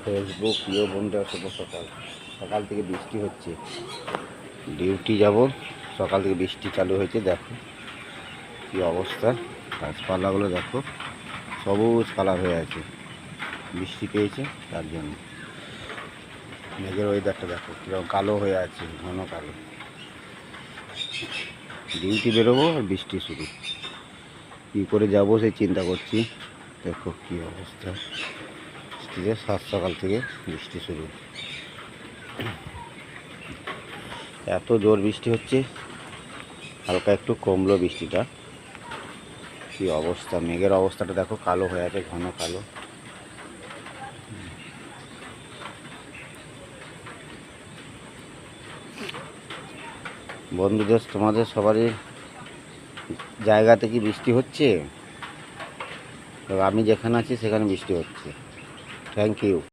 Facebook প্রিয় বন্ধুরা, শুভ সকাল। সকাল থেকে বৃষ্টি হচ্ছে, ডিউটি যাব, সকাল থেকে বৃষ্টি চালু হয়েছে। দেখো কী অবস্থা, গাছপালাগুলো দেখো সবুজ কালার হয়ে আছে, বৃষ্টি পেয়েছে তার জন্য। মেঘের ওয়েদারটা দেখো কীরকম কালো হয়ে আছে, ঘন কালো। ডিউটি বেরোবো আর বৃষ্টি শুরু, কী করে যাব সেই চিন্তা করছি। দেখো কী অবস্থা, সাত সকাল থেকে বৃষ্টি শুরু। এত জোর বৃষ্টি হচ্ছে, হালকা একটু কমলো বৃষ্টিটা। কী অবস্থা, মেঘের অবস্থাটা দেখো কালো হয়ে আছে, ঘন কালো। বন্ধুদের, তোমাদের সবারই জায়গাতে কি বৃষ্টি হচ্ছে? আমি যেখানে আছি সেখানে বৃষ্টি হচ্ছে। Thank you.